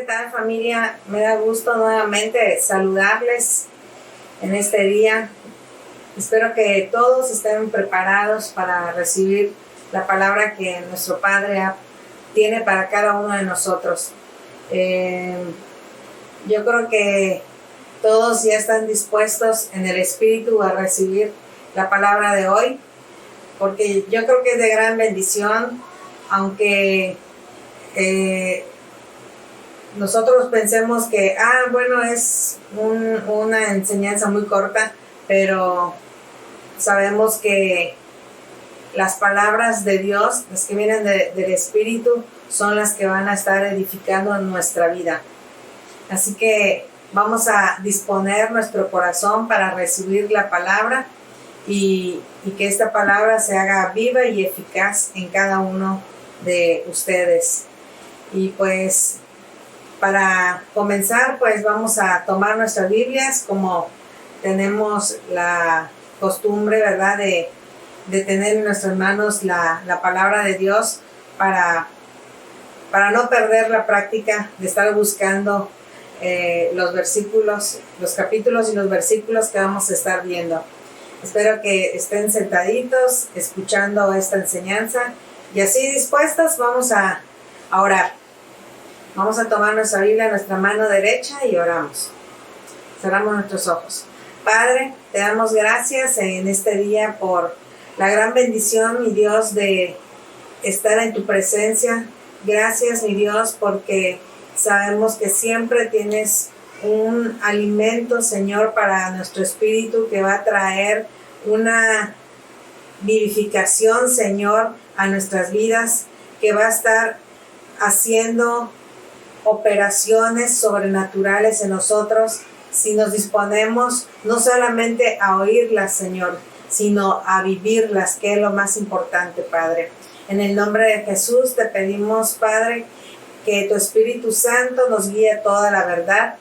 tal, familia? Me da gusto nuevamente saludarles en este día. Espero que todos estén preparados para recibir la palabra que nuestro Padre tiene para cada uno de nosotros. Yo creo que todos ya están dispuestos en el Espíritu a recibir la palabra de hoy, porque yo creo que es de gran bendición, aunque nosotros pensemos que, es una enseñanza muy corta, pero sabemos que las palabras de Dios, las que vienen del Espíritu, son las que van a estar edificando en nuestra vida. Así que vamos a disponer nuestro corazón para recibir la palabra y que esta palabra se haga viva y eficaz en cada uno de ustedes. Y pues para comenzar, pues vamos a tomar nuestras Biblias, como tenemos la costumbre, ¿verdad?, de tener en nuestras manos la palabra de Dios para no perder la práctica de estar buscando los versículos, los capítulos y los versículos que vamos a estar viendo. Espero que estén sentaditos escuchando esta enseñanza y así dispuestos vamos a orar. Vamos a tomar nuestra Biblia en nuestra mano derecha y oramos. Cerramos nuestros ojos. Padre, te damos gracias en este día por la gran bendición, mi Dios, de estar en tu presencia. Gracias, mi Dios, porque sabemos que siempre tienes un alimento, Señor, para nuestro espíritu que va a traer una vivificación, Señor, a nuestras vidas, que va a estar haciendo operaciones sobrenaturales en nosotros si nos disponemos no solamente a oírlas, Señor, sino a vivirlas, que es lo más importante, Padre. En el nombre de Jesús te pedimos, Padre, que tu Espíritu Santo nos guíe toda la verdad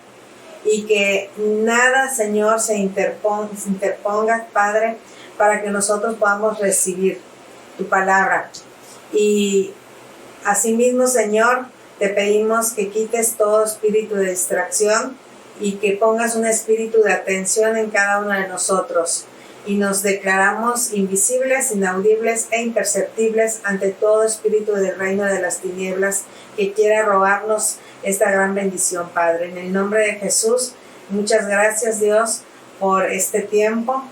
y que nada, Señor, se interponga, Padre, para que nosotros podamos recibir tu palabra. Y asimismo, Señor, te pedimos que quites todo espíritu de distracción y que pongas un espíritu de atención en cada uno de nosotros. Y nos declaramos invisibles, inaudibles e imperceptibles ante todo espíritu del reino de las tinieblas que quiera robarnos esta gran bendición, Padre. En el nombre de Jesús, muchas gracias, Dios, por este tiempo,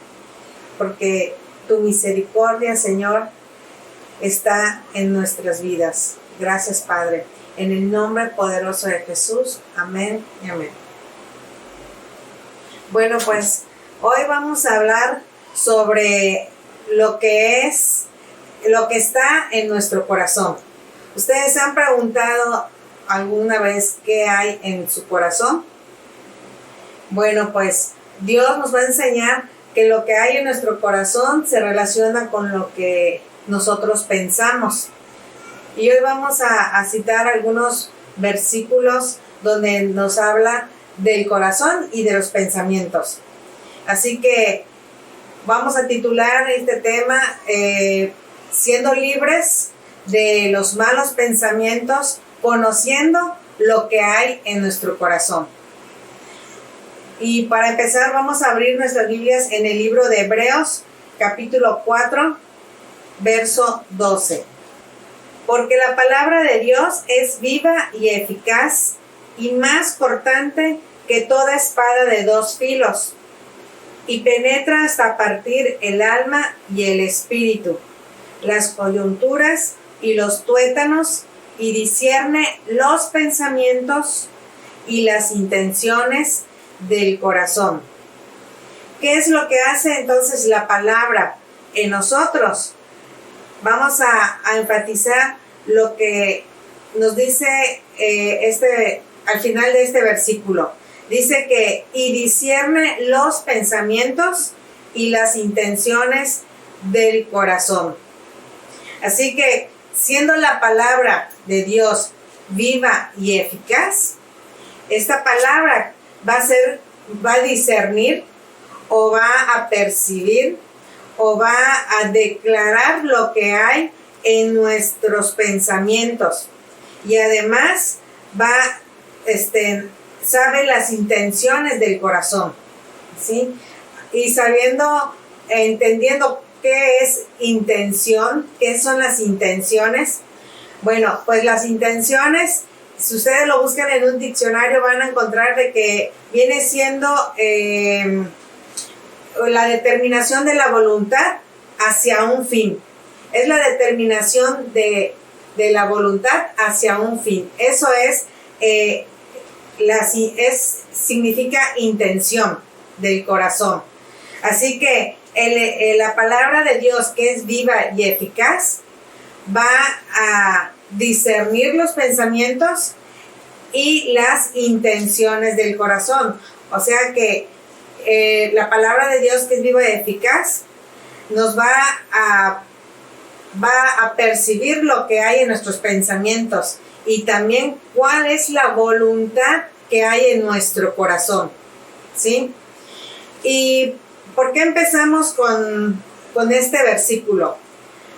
porque tu misericordia, Señor, está en nuestras vidas. Gracias, Padre. En el nombre poderoso de Jesús. Amén y amén. Bueno, pues hoy vamos a hablar sobre lo que está en nuestro corazón. ¿Ustedes se han preguntado alguna vez qué hay en su corazón? Bueno, pues Dios nos va a enseñar que lo que hay en nuestro corazón se relaciona con lo que nosotros pensamos. Y hoy vamos a citar algunos versículos donde nos habla del corazón y de los pensamientos. Así que vamos a titular este tema siendo libres de los malos pensamientos, conociendo lo que hay en nuestro corazón. Y para empezar vamos a abrir nuestras Biblias en el libro de Hebreos, capítulo 4, verso 12. Porque la palabra de Dios es viva y eficaz y más cortante que toda espada de dos filos, y penetra hasta partir el alma y el espíritu, las coyunturas y los tuétanos, y discierne los pensamientos y las intenciones del corazón. ¿Qué es lo que hace entonces la palabra en nosotros? Vamos a enfatizar lo que nos dice al final de este versículo. Dice que y discierne los pensamientos y las intenciones del corazón. Así que, siendo la palabra de Dios viva y eficaz, esta palabra va a discernir o va a percibir o va a declarar lo que hay en nuestros pensamientos y además va sabe las intenciones del corazón, ¿sí? Y entendiendo qué es intención, qué son las intenciones. Bueno, pues las intenciones, si ustedes lo buscan en un diccionario, van a encontrar de que viene siendo la determinación de la voluntad hacia un fin. Es la determinación de la voluntad hacia un fin. Eso significa intención del corazón. Así que la palabra de Dios, que es viva y eficaz, va a discernir los pensamientos y las intenciones del corazón. O sea que la palabra de Dios, que es viva y eficaz, nos va a percibir lo que hay en nuestros pensamientos y también cuál es la voluntad que hay en nuestro corazón, ¿sí? ¿Y por qué empezamos con este versículo?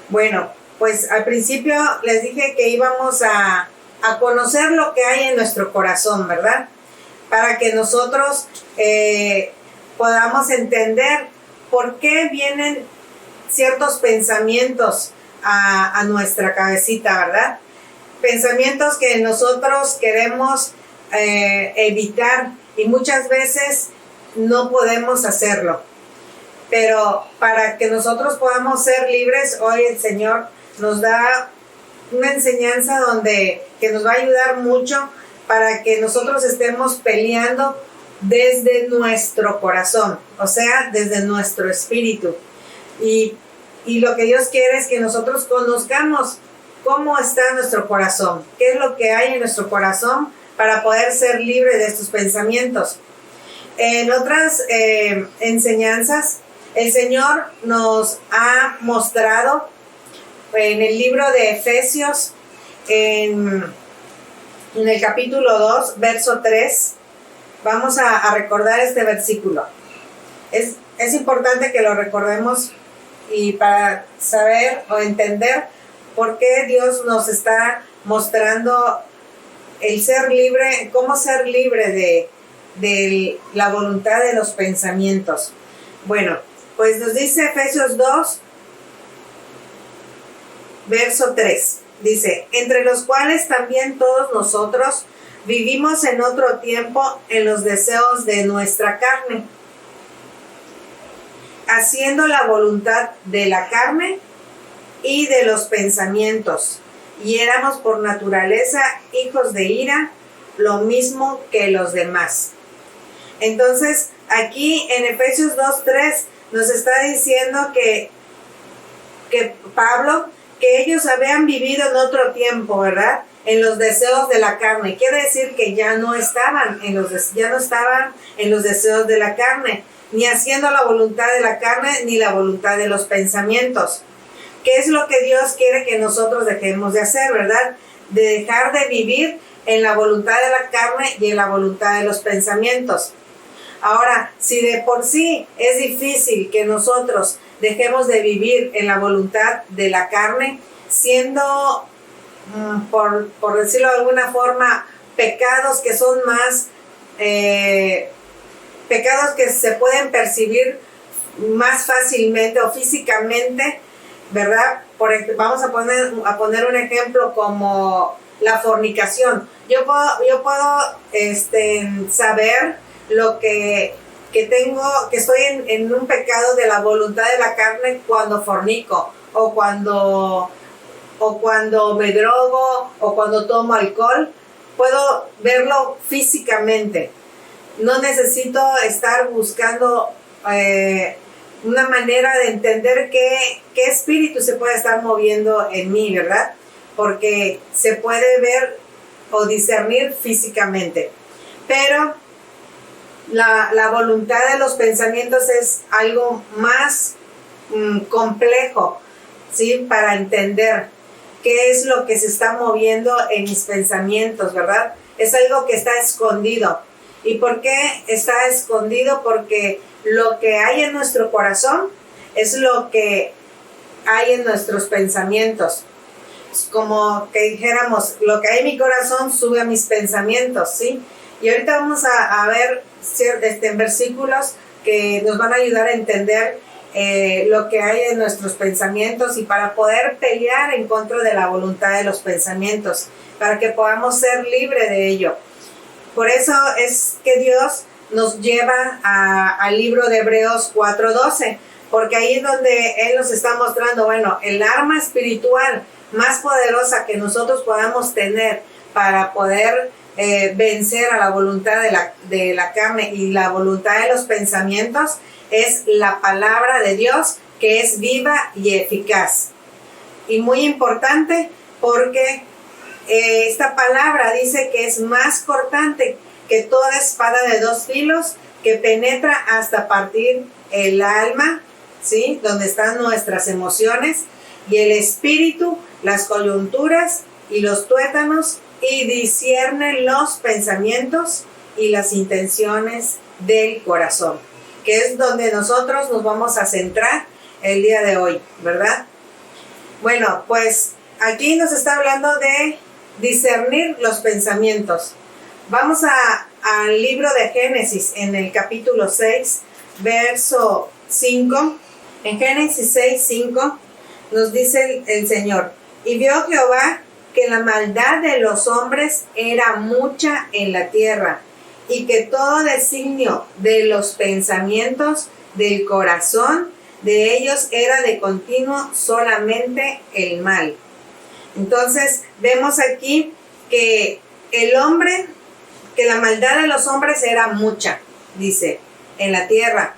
Bueno, pues al principio les dije que íbamos a conocer lo que hay en nuestro corazón, ¿verdad? Para que nosotros podamos entender por qué vienen ciertos pensamientos a nuestra cabecita, ¿verdad? Pensamientos que nosotros queremos evitar y muchas veces no podemos hacerlo. Pero para que nosotros podamos ser libres, hoy el Señor nos da una enseñanza que nos va a ayudar mucho para que nosotros estemos peleando desde nuestro corazón, o sea, desde nuestro espíritu. Y lo que Dios quiere es que nosotros conozcamos cómo está nuestro corazón, qué es lo que hay en nuestro corazón para poder ser libre de estos pensamientos. En otras enseñanzas, el Señor nos ha mostrado en el libro de Efesios, en el capítulo 2, verso 3, vamos a recordar este versículo. Es importante que lo recordemos y para saber o entender por qué Dios nos está mostrando el ser libre, cómo ser libre de la voluntad de los pensamientos. Bueno, pues nos dice Efesios 2, verso 3. Dice, entre los cuales también todos nosotros vivimos en otro tiempo en los deseos de nuestra carne, haciendo la voluntad de la carne y de los pensamientos, y éramos por naturaleza hijos de ira, lo mismo que los demás. Entonces, aquí en Efesios 2:3 nos está diciendo que Pablo, que ellos habían vivido en otro tiempo, ¿verdad? En los deseos de la carne. Quiere decir que ya no estaban en los deseos de la carne, ni haciendo la voluntad de la carne, ni la voluntad de los pensamientos. ¿Qué es lo que Dios quiere que nosotros dejemos de hacer, verdad? De dejar de vivir en la voluntad de la carne y en la voluntad de los pensamientos. Ahora, si de por sí es difícil que nosotros dejemos de vivir en la voluntad de la carne, siendo, por decirlo de alguna forma, pecados que son más, pecados que se pueden percibir más fácilmente o físicamente, ¿verdad? Vamos a poner un ejemplo como la fornicación. Yo puedo saber lo que estoy en un pecado de la voluntad de la carne cuando fornico, o cuando me drogo, o cuando tomo alcohol. Puedo verlo físicamente. No necesito estar buscando una manera de entender qué espíritu se puede estar moviendo en mí, ¿verdad? Porque se puede ver o discernir físicamente. Pero la voluntad de los pensamientos es algo más complejo, ¿sí? Para entender qué es lo que se está moviendo en mis pensamientos, ¿verdad? Es algo que está escondido. ¿Y por qué está escondido? Porque lo que hay en nuestro corazón es lo que hay en nuestros pensamientos. como que dijéramos, lo que hay en mi corazón sube a mis pensamientos, ¿sí? Y ahorita vamos a ver versículos que nos van a ayudar a entender lo que hay en nuestros pensamientos y para poder pelear en contra de la voluntad de los pensamientos, para que podamos ser libres de ello. Por eso es que Dios nos lleva al libro de Hebreos 4:12, porque ahí es donde Él nos está mostrando, bueno, el arma espiritual más poderosa que nosotros podamos tener para poder vencer a la voluntad de la carne y la voluntad de los pensamientos es la palabra de Dios, que es viva y eficaz. Y muy importante porque esta palabra dice que es más cortante que toda espada de 2 filos, que penetra hasta partir el alma, ¿sí? Donde están nuestras emociones, y el espíritu, las coyunturas y los tuétanos, y discierne los pensamientos y las intenciones del corazón, que es donde nosotros nos vamos a centrar el día de hoy, ¿verdad? Bueno, pues aquí nos está hablando de discernir los pensamientos. Vamos al libro de Génesis, en el capítulo 6, verso 5. En Génesis 6:5 nos dice el Señor: y vio Jehová que la maldad de los hombres era mucha en la tierra, y que todo designio de los pensamientos del corazón de ellos era de continuo solamente el mal. Entonces vemos aquí que que la maldad de los hombres era mucha, dice, en la tierra,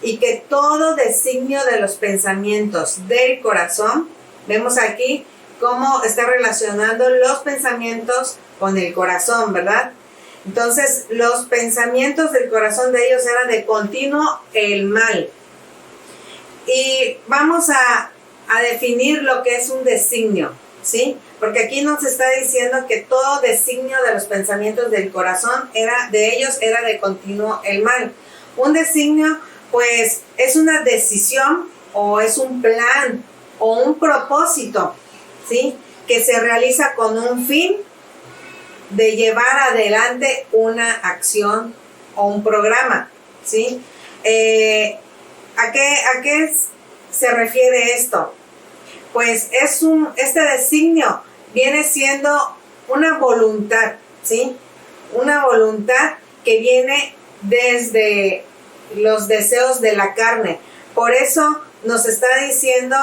y que todo designio de los pensamientos del corazón, vemos aquí cómo está relacionando los pensamientos con el corazón, ¿verdad? Entonces, los pensamientos del corazón de ellos eran de continuo el mal. Y vamos a definir lo que es un designio, ¿sí? Porque aquí nos está diciendo que todo designio de los pensamientos del corazón de ellos era de continuo el mal. Un designio, pues, es una decisión o es un plan o un propósito, ¿sí? Que se realiza con un fin de llevar adelante una acción o un programa, ¿sí? ¿A qué se refiere esto? Pues este designio viene siendo una voluntad, ¿sí? Una voluntad que viene desde los deseos de la carne. Por eso nos está diciendo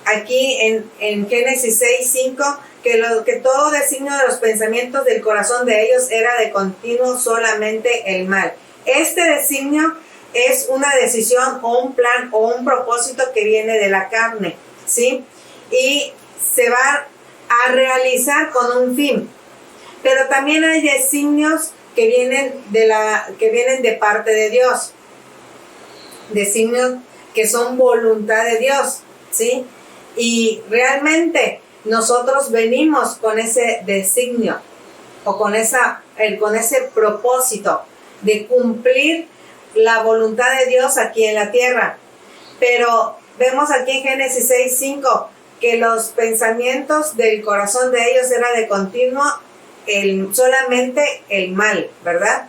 aquí en Génesis 6:5 que todo designio de los pensamientos del corazón de ellos era de continuo solamente el mal. Este designio es una decisión o un plan o un propósito que viene de la carne, ¿sí? Y se va a realizar con un fin. Pero también hay designios que vienen de parte de Dios. Designios que son voluntad de Dios, ¿sí? Y realmente nosotros venimos con ese designio o con ese propósito de cumplir la voluntad de Dios aquí en la tierra. Pero vemos aquí en Génesis 6:5 que los pensamientos del corazón de ellos era de continuo solamente el mal, ¿verdad?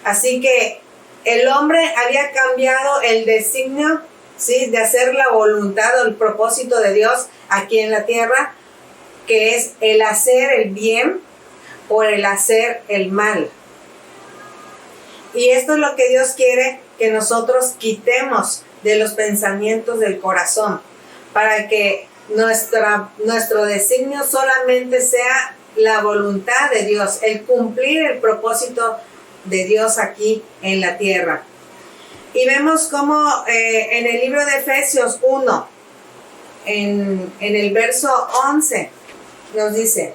Así que el hombre había cambiado el designio, ¿sí?, de hacer la voluntad o el propósito de Dios aquí en la tierra, que es el hacer el bien por el hacer el mal. Y esto es lo que Dios quiere que nosotros quitemos de los pensamientos del corazón, para que nuestro designio solamente sea la voluntad de Dios, el cumplir el propósito de Dios aquí en la tierra. Y vemos cómo en el libro de Efesios 1, en el verso 11, nos dice: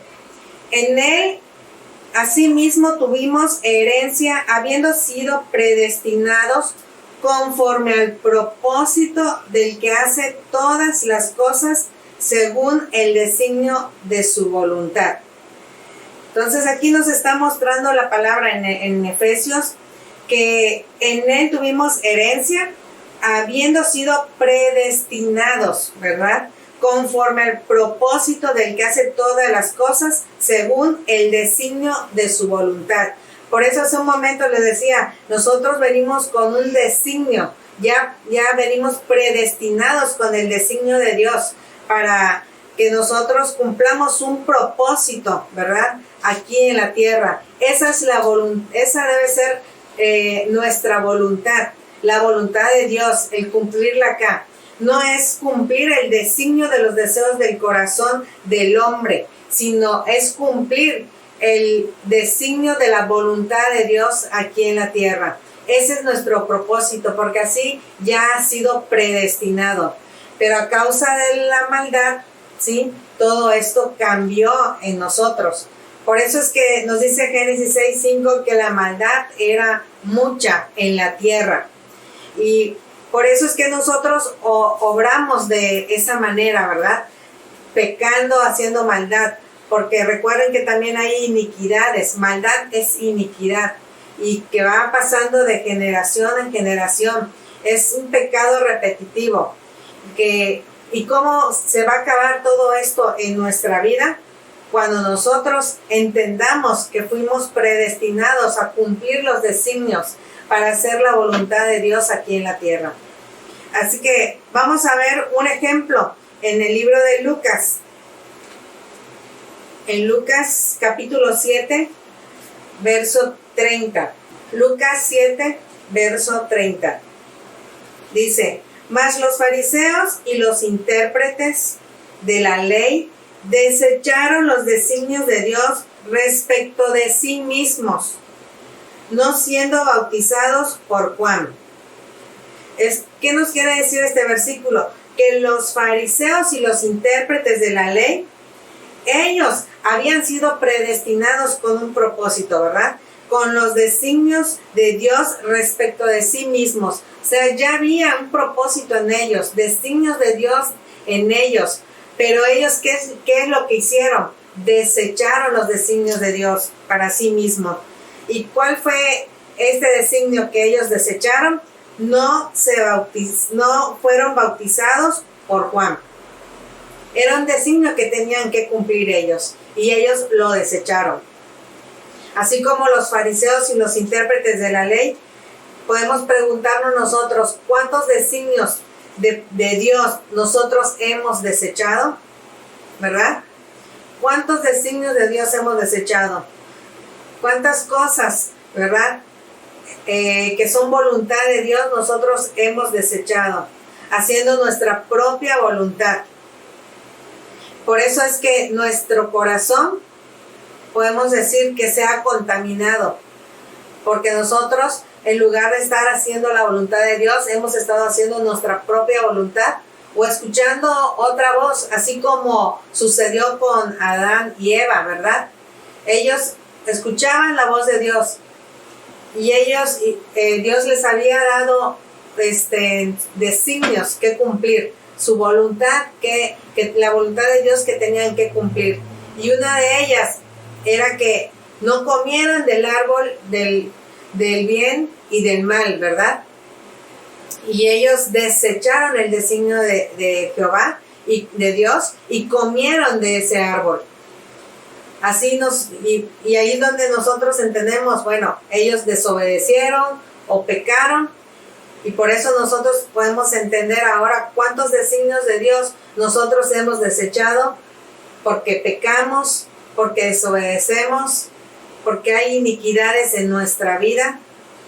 en él asimismo tuvimos herencia, habiendo sido predestinados conforme al propósito del que hace todas las cosas según el designio de su voluntad. Entonces aquí nos está mostrando la palabra en Efesios, que en él tuvimos herencia, habiendo sido predestinados, ¿verdad? conforme al propósito del que hace todas las cosas, según el designio de su voluntad. Por eso hace un momento les decía, nosotros venimos con un designio, ya venimos predestinados con el designio de Dios para que nosotros cumplamos un propósito, ¿verdad? Aquí en la tierra. Esa debe ser nuestra voluntad, la voluntad de Dios, el cumplirla acá. No es cumplir el designio de los deseos del corazón del hombre, sino es cumplir el designio de la voluntad de Dios aquí en la tierra. Ese es nuestro propósito, porque así ya ha sido predestinado. Pero a causa de la maldad, ¿sí?, todo esto cambió en nosotros. Por eso es que nos dice Génesis 6:5 que la maldad era mucha en la tierra. Y por eso es que nosotros obramos de esa manera, ¿verdad? Pecando, haciendo maldad. Porque recuerden que también hay iniquidades. Maldad es iniquidad. Y que va pasando de generación en generación. Es un pecado repetitivo. ¿Y cómo se va a acabar todo esto en nuestra vida? Cuando nosotros entendamos que fuimos predestinados a cumplir los designios para hacer la voluntad de Dios aquí en la tierra. Así que vamos a ver un ejemplo en el libro de Lucas. En Lucas capítulo 7, verso 30. Lucas 7, verso 30. Dice: mas los fariseos y los intérpretes de la ley desecharon los designios de Dios respecto de sí mismos, no siendo bautizados por Juan. ¿Qué nos quiere decir este versículo? Que los fariseos y los intérpretes de la ley, ellos habían sido predestinados con un propósito, ¿verdad? Con los designios de Dios respecto de sí mismos. O sea, ya había un propósito en ellos, designios de Dios en ellos. Pero ellos, ¿qué es lo que hicieron? Desecharon los designios de Dios para sí mismos. ¿Y cuál fue este designio que ellos desecharon? No fueron bautizados por Juan. Era un designio que tenían que cumplir ellos, y ellos lo desecharon. Así como los fariseos y los intérpretes de la ley, podemos preguntarnos nosotros, ¿cuántos designios de Dios nosotros hemos desechado? ¿Verdad? ¿Cuántos designios de Dios hemos desechado? ¿Cuántas cosas, verdad, que son voluntad de Dios nosotros hemos desechado, haciendo nuestra propia voluntad? Por eso es que nuestro corazón, podemos decir que se ha contaminado, porque nosotros, en lugar de estar haciendo la voluntad de Dios, hemos estado haciendo nuestra propia voluntad o escuchando otra voz, así como sucedió con Adán y Eva, ¿verdad? Ellos escuchaban la voz de Dios y Dios les había dado designios que cumplir, su voluntad, que la voluntad de Dios que tenían que cumplir. Y una de ellas era que no comieran del árbol del bien y del mal, ¿verdad? Y ellos desecharon el designio de Jehová y de Dios y comieron de ese árbol. Así y ahí es donde nosotros entendemos, bueno, ellos desobedecieron o pecaron, y por eso nosotros podemos entender ahora cuántos designios de Dios nosotros hemos desechado, porque pecamos, porque desobedecemos, porque hay iniquidades en nuestra vida,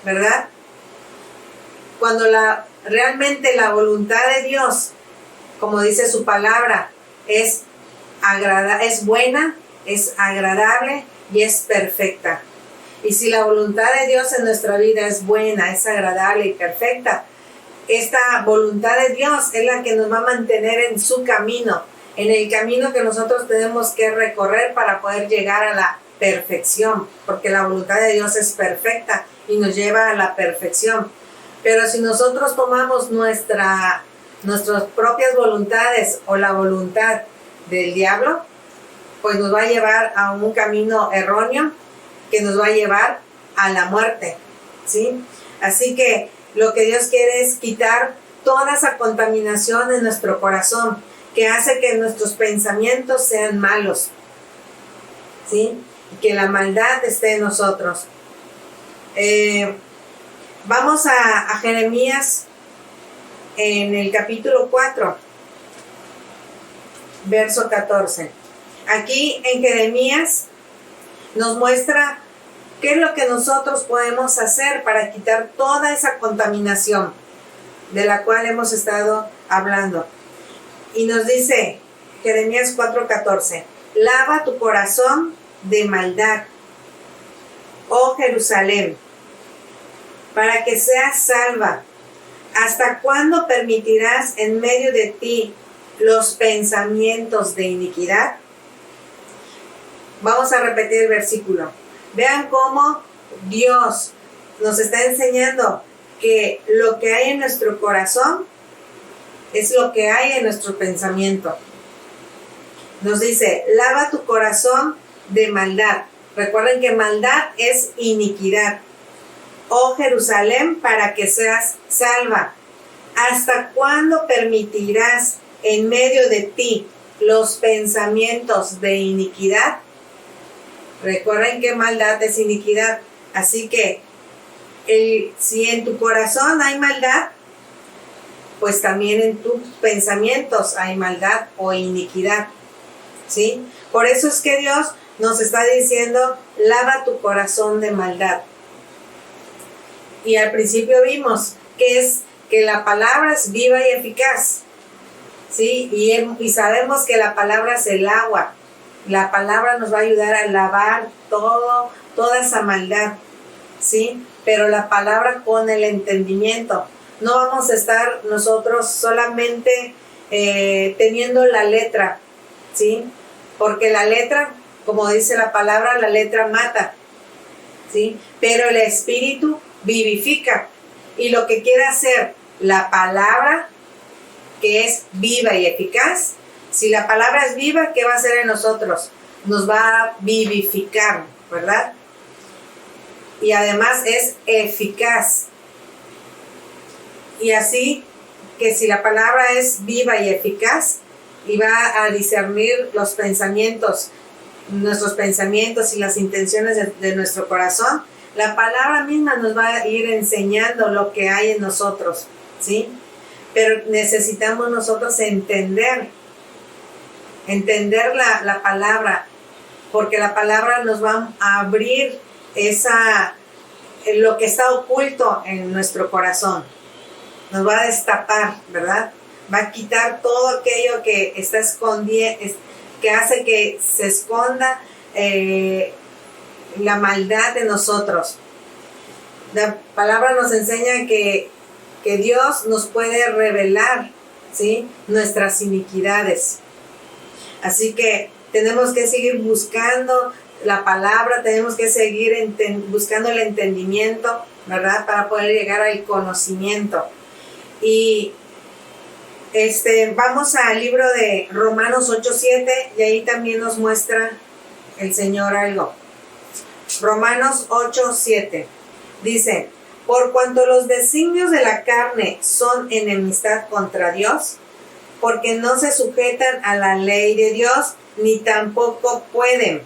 ¿verdad? Cuando realmente la voluntad de Dios, como dice su palabra, es buena, es agradable y es perfecta. Y si la voluntad de Dios en nuestra vida es buena, es agradable y perfecta, esta voluntad de Dios es la que nos va a mantener en su camino, en el camino que nosotros tenemos que recorrer para poder llegar a la perfección, porque la voluntad de Dios es perfecta y nos lleva a la perfección. Pero si nosotros tomamos nuestras propias voluntades o la voluntad del diablo, pues nos va a llevar a un camino erróneo que nos va a llevar a la muerte, ¿sí? Así que lo que Dios quiere es quitar toda esa contaminación en nuestro corazón, que hace que nuestros pensamientos sean malos, ¿sí? Que la maldad esté en nosotros. Vamos a Jeremías en el capítulo 4, verso 14. Aquí en Jeremías nos muestra qué es lo que nosotros podemos hacer para quitar toda esa contaminación de la cual hemos estado hablando. Y nos dice Jeremías 4:14, lava tu corazón de maldad, oh Jerusalén, para que seas salva. ¿Hasta cuándo permitirás en medio de ti los pensamientos de iniquidad? Vamos a repetir el versículo. Vean cómo Dios nos está enseñando que lo que hay en nuestro corazón es lo que hay en nuestro pensamiento. Nos dice, lava tu corazón de maldad. Recuerden que maldad es iniquidad. Oh Jerusalén, para que seas salva. ¿Hasta cuándo permitirás en medio de ti los pensamientos de iniquidad? Recuerden que maldad es iniquidad. Así que si en tu corazón hay maldad, pues también en tus pensamientos hay maldad o iniquidad, ¿sí? Por eso es que Dios nos está diciendo, lava tu corazón de maldad. Y al principio vimos que la palabra es viva y eficaz, ¿sí? Y sabemos que la palabra es el agua. La palabra nos va a ayudar a lavar toda esa maldad, ¿sí? Pero la palabra con el entendimiento. No vamos a estar nosotros solamente teniendo la letra, ¿sí? Porque la letra, como dice la palabra, la letra mata, ¿sí? Pero el espíritu vivifica. Y lo que quiere hacer la palabra, que es viva y eficaz, si la palabra es viva, ¿qué va a hacer en nosotros? Nos va a vivificar, ¿verdad? Y además es eficaz. Y así que si la palabra es viva y eficaz y va a discernir los pensamientos, nuestros pensamientos y las intenciones de nuestro corazón, la palabra misma nos va a ir enseñando lo que hay en nosotros, ¿sí? Pero necesitamos nosotros entender la palabra, porque la palabra nos va a abrir lo que está oculto en nuestro corazón. Nos va a destapar, ¿verdad? Va a quitar todo aquello que está escondiendo, que hace que se esconda la maldad de nosotros. La palabra nos enseña que Dios nos puede revelar, ¿sí?, nuestras iniquidades. Así que tenemos que seguir buscando la palabra, tenemos que seguir buscando el entendimiento, ¿verdad?, para poder llegar al conocimiento. Y vamos al libro de Romanos 8:7 y ahí también nos muestra el Señor algo. Romanos 8:7 dice, por cuanto los designios de la carne son enemistad contra Dios, porque no se sujetan a la ley de Dios, ni tampoco pueden.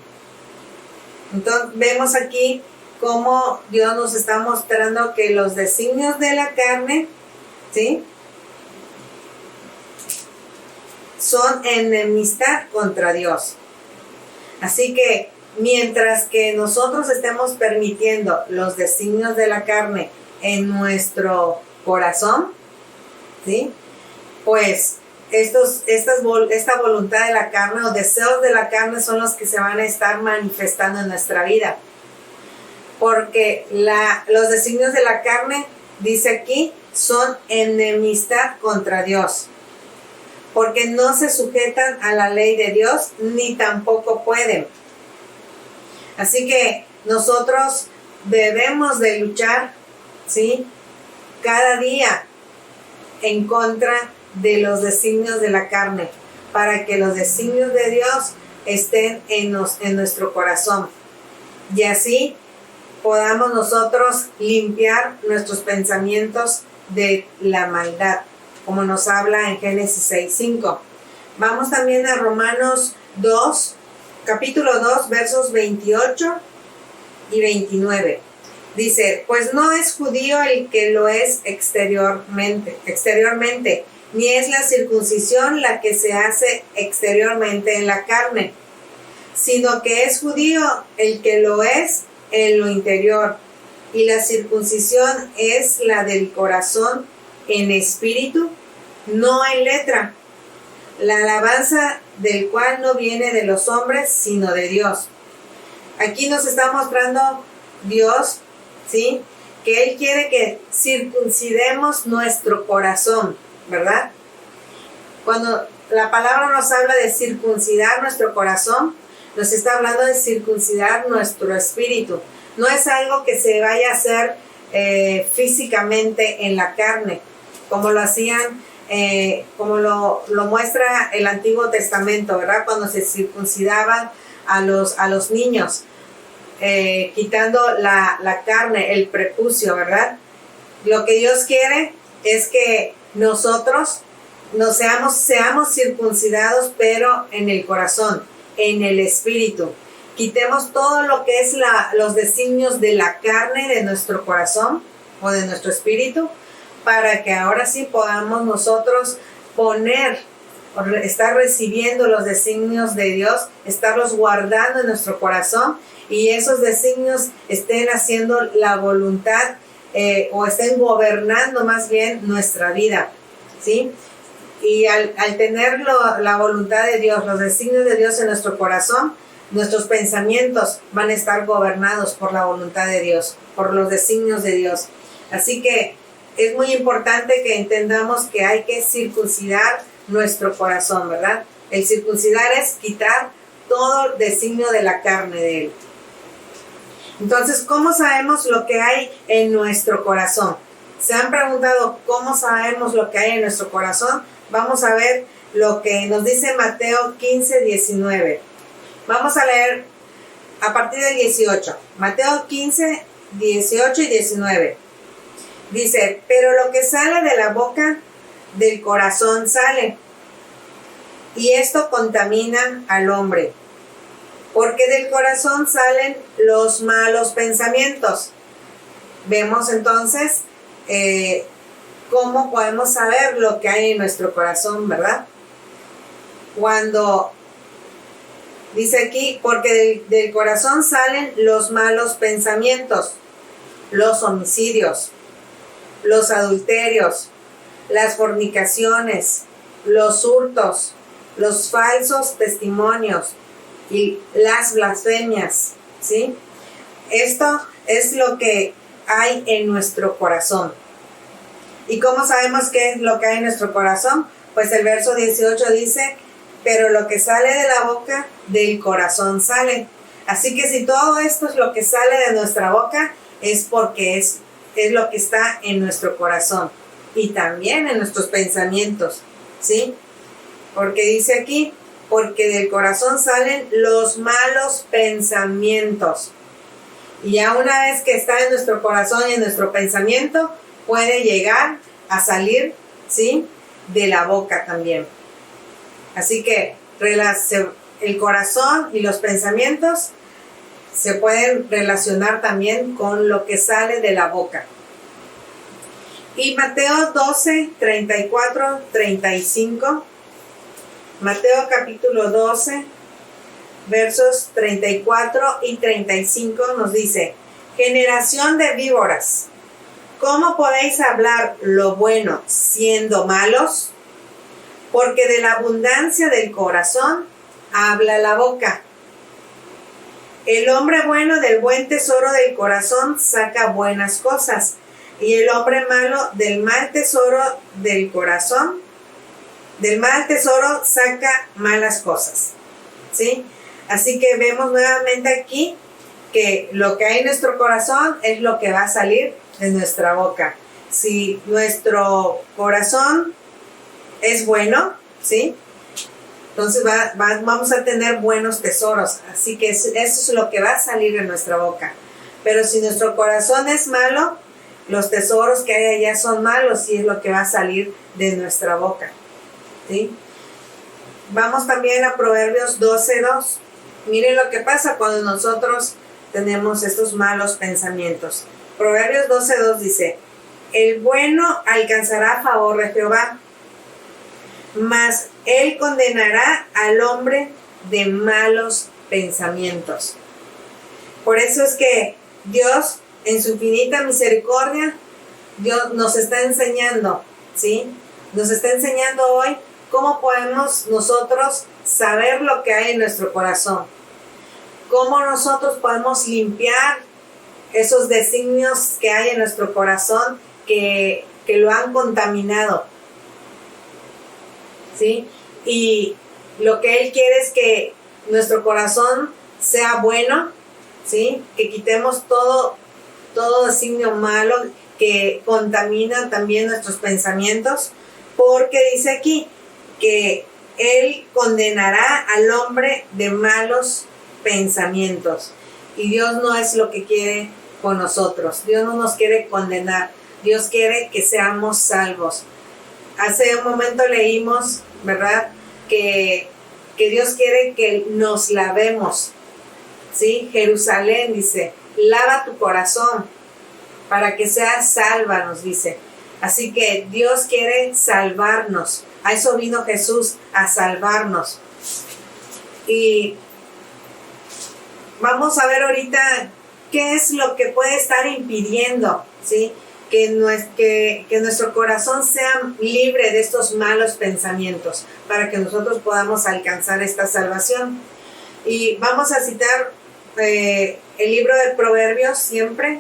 Entonces vemos aquí cómo Dios nos está mostrando que los designios de la carne, ¿sí?, son enemistad contra Dios. Así que mientras que nosotros estemos permitiendo los designios de la carne en nuestro corazón, ¿sí?, pues esta voluntad de la carne o deseos de la carne son los que se van a estar manifestando en nuestra vida. Porque los designios de la carne, dice aquí, son enemistad contra Dios. Porque no se sujetan a la ley de Dios, ni tampoco pueden. Así que nosotros debemos de luchar, ¿sí?, cada día en contra de los designios de la carne, para que los designios de Dios estén en nuestro corazón. Y así podamos nosotros limpiar nuestros pensamientos de la maldad, como nos habla en Génesis 6:5. Vamos también a Romanos 2, capítulo 2, versos 28 y 29. Dice, pues no es judío el que lo es exteriormente, ni es la circuncisión la que se hace exteriormente en la carne, sino que es judío el que lo es en lo interior, y la circuncisión es la del corazón en espíritu, no en letra, la alabanza del cual no viene de los hombres, sino de Dios. Aquí nos está mostrando Dios, ¿sí?, que Él quiere que circuncidemos nuestro corazón, ¿verdad? Cuando la palabra nos habla de circuncidar nuestro corazón, nos está hablando de circuncidar nuestro espíritu. No es algo que se vaya a hacer físicamente en la carne, como lo hacían, como lo muestra el Antiguo Testamento, ¿verdad? Cuando se circuncidaban a los niños, quitando la carne, el prepucio, ¿verdad? Lo que Dios quiere es que nosotros seamos circuncidados, pero en el corazón, en el espíritu. Quitemos todo lo que es los designios de la carne de nuestro corazón o de nuestro espíritu, para que ahora sí podamos nosotros estar recibiendo los designios de Dios, estarlos guardando en nuestro corazón, y esos designios estén haciendo la voluntad o estén gobernando más bien nuestra vida, ¿sí? Y al tener la voluntad de Dios, los designios de Dios en nuestro corazón, nuestros pensamientos van a estar gobernados por la voluntad de Dios, por los designios de Dios. Así que es muy importante que entendamos que hay que circuncidar nuestro corazón, ¿verdad? El circuncidar es quitar todo designio de la carne de Él. Entonces, ¿cómo sabemos lo que hay en nuestro corazón? ¿Se han preguntado cómo sabemos lo que hay en nuestro corazón? Vamos a ver lo que nos dice Mateo 15, 19. Vamos a leer a partir del 18. Mateo 15, 18 y 19. Dice, pero lo que sale de la boca del corazón sale, y esto contamina al hombre, porque del corazón salen los malos pensamientos. Vemos entonces cómo podemos saber lo que hay en nuestro corazón, ¿verdad? Cuando dice aquí, porque del corazón salen los malos pensamientos, los homicidios, los adulterios, las fornicaciones, los hurtos, los falsos testimonios y las blasfemias, ¿sí? Esto es lo que hay en nuestro corazón. ¿Y cómo sabemos qué es lo que hay en nuestro corazón? Pues el verso 18 dice, pero lo que sale de la boca, del corazón sale. Así que si todo esto es lo que sale de nuestra boca, es porque es lo que está en nuestro corazón y también en nuestros pensamientos, ¿sí? Porque dice aquí, porque del corazón salen los malos pensamientos. Y ya una vez que está en nuestro corazón y en nuestro pensamiento, puede llegar a salir, ¿sí?, de la boca también. Así que el corazón y los pensamientos se pueden relacionar también con lo que sale de la boca. Y Mateo 12, 34, 35. Mateo capítulo 12, versos 34 y 35 nos dice, generación de víboras, ¿cómo podéis hablar lo bueno siendo malos? Porque de la abundancia del corazón habla la boca. El hombre bueno del buen tesoro del corazón saca buenas cosas, y el hombre malo del mal tesoro del corazón, del mal tesoro saca malas cosas, ¿sí? Así que vemos nuevamente aquí que lo que hay en nuestro corazón es lo que va a salir de nuestra boca. Si nuestro corazón es bueno, ¿sí?, entonces vamos a tener buenos tesoros. Así que eso es lo que va a salir de nuestra boca. Pero si nuestro corazón es malo, los tesoros que hay allá son malos y es lo que va a salir de nuestra boca, ¿sí? Vamos también a Proverbios 12:2. Miren lo que pasa cuando nosotros tenemos estos malos pensamientos. Proverbios 12:2 dice: el bueno alcanzará favor de Jehová, mas él condenará al hombre de malos pensamientos. Por eso es que Dios, en su infinita misericordia, Dios nos está enseñando, ¿sí? Nos está enseñando hoy cómo podemos nosotros saber lo que hay en nuestro corazón. Cómo nosotros podemos limpiar esos designios que hay en nuestro corazón que lo han contaminado, ¿sí? Y lo que Él quiere es que nuestro corazón sea bueno, ¿sí? Que quitemos todo designio malo que contamina también nuestros pensamientos, porque dice aquí que Él condenará al hombre de malos pensamientos. Y Dios no es lo que quiere con nosotros. Dios no nos quiere condenar. Dios quiere que seamos salvos. Hace un momento leímos, ¿verdad?, que Dios quiere que nos lavemos, ¿sí? Jerusalén dice: lava tu corazón para que seas salva, nos dice. Así que Dios quiere salvarnos. A eso vino Jesús, a salvarnos. Y vamos a ver ahorita qué es lo que puede estar impidiendo, ¿sí?, que nuestro corazón sea libre de estos malos pensamientos, para que nosotros podamos alcanzar esta salvación. Y vamos a citar el libro de Proverbios, siempre,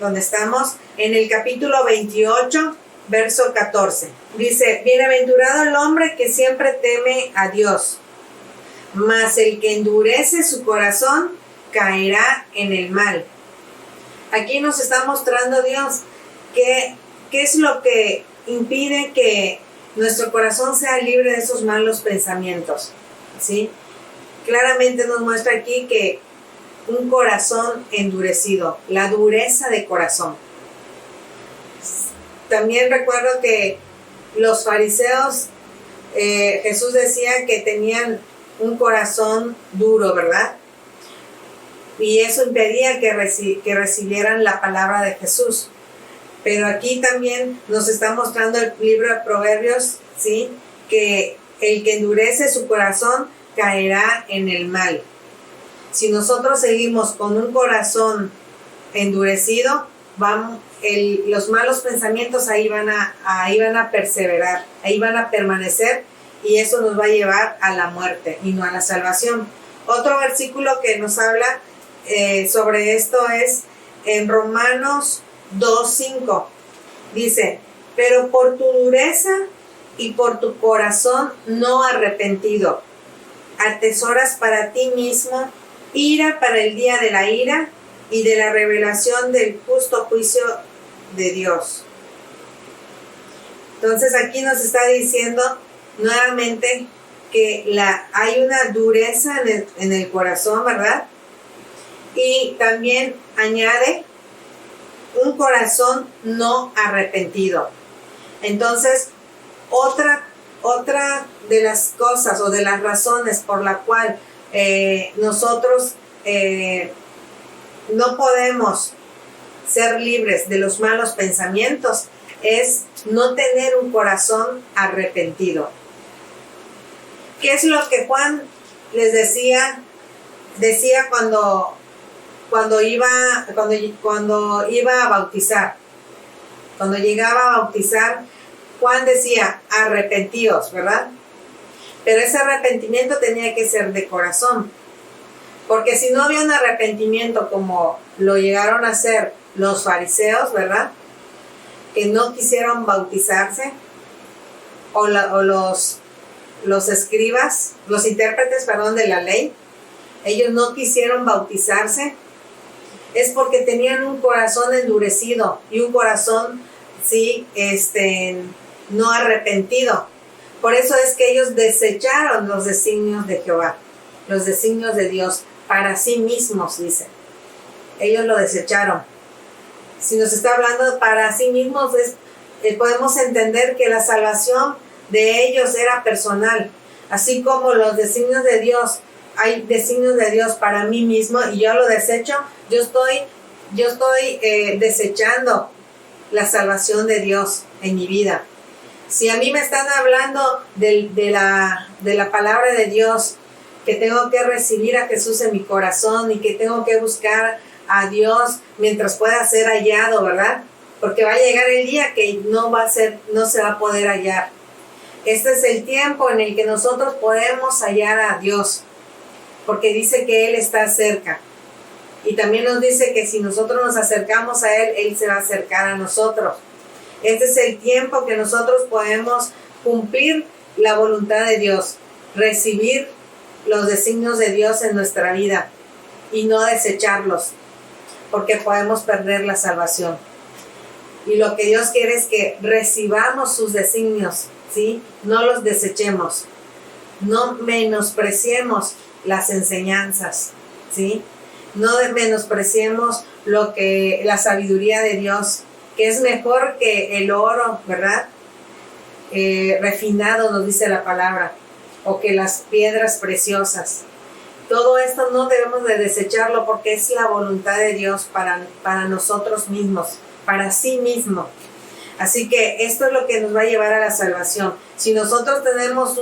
donde estamos, en el capítulo 28, verso 14. Dice: bienaventurado el hombre que siempre teme a Dios, mas el que endurece su corazón caerá en el mal. Aquí nos está mostrando Dios qué es lo que impide que nuestro corazón sea libre de esos malos pensamientos, ¿sí? Claramente nos muestra aquí que un corazón endurecido, la dureza de corazón. También recuerdo que los fariseos, Jesús decía que tenían un corazón duro, ¿verdad? Y eso impedía que recibieran la palabra de Jesús. Pero aquí también nos está mostrando el libro de Proverbios, ¿sí?, que el que endurece su corazón caerá en el mal. Si nosotros seguimos con un corazón endurecido, los malos pensamientos ahí van a perseverar, ahí van a permanecer, y eso nos va a llevar a la muerte y no a la salvación. Otro versículo que nos habla sobre esto es en Romanos 2:5. Dice: pero por tu dureza y por tu corazón no arrepentido, atesoras para ti mismo ira para el día de la ira y de la revelación del justo juicio de Dios. Entonces aquí nos está diciendo nuevamente que hay una dureza en el corazón, ¿verdad? Y también añade un corazón no arrepentido. Entonces, otra de las cosas o de las razones por la cual nosotros no podemos ser libres de los malos pensamientos es no tener un corazón arrepentido. ¿Qué es lo que Juan les decía cuando iba a bautizar? Cuando llegaba a bautizar, Juan decía: arrepentíos, ¿verdad? Pero ese arrepentimiento tenía que ser de corazón, porque si no había un arrepentimiento como lo llegaron a hacer los fariseos, ¿verdad?, que no quisieron bautizarse, o los escribas, los intérpretes, de la ley, ellos no quisieron bautizarse, es porque tenían un corazón endurecido y un corazón, sí, no arrepentido. Por eso es que ellos desecharon los designios de Jehová, los designios de Dios para sí mismos, dice. Ellos lo desecharon. Si nos está hablando para sí mismos, podemos entender que la salvación de ellos era personal. Así como los designios de Dios, hay designios de Dios para mí mismo y yo lo desecho, yo estoy desechando la salvación de Dios en mi vida. Si a mí me están hablando de la palabra de Dios, que tengo que recibir a Jesús en mi corazón y que tengo que buscar a Dios mientras pueda ser hallado, ¿verdad? Porque va a llegar el día que no se va a poder hallar. Este es el tiempo en el que nosotros podemos hallar a Dios, porque dice que Él está cerca. Y también nos dice que si nosotros nos acercamos a Él, Él se va a acercar a nosotros. Este es el tiempo que nosotros podemos cumplir la voluntad de Dios, recibir los designios de Dios en nuestra vida y no desecharlos, porque podemos perder la salvación. Y lo que Dios quiere es que recibamos sus designios, ¿sí? No los desechemos, no menospreciemos las enseñanzas, ¿sí? No menospreciemos la sabiduría de Dios, que es mejor que el oro, ¿verdad? Refinado, nos dice la palabra, o que las piedras preciosas. Todo esto no debemos de desecharlo porque es la voluntad de Dios para nosotros mismos, para sí mismo. Así que esto es lo que nos va a llevar a la salvación. Si nosotros tenemos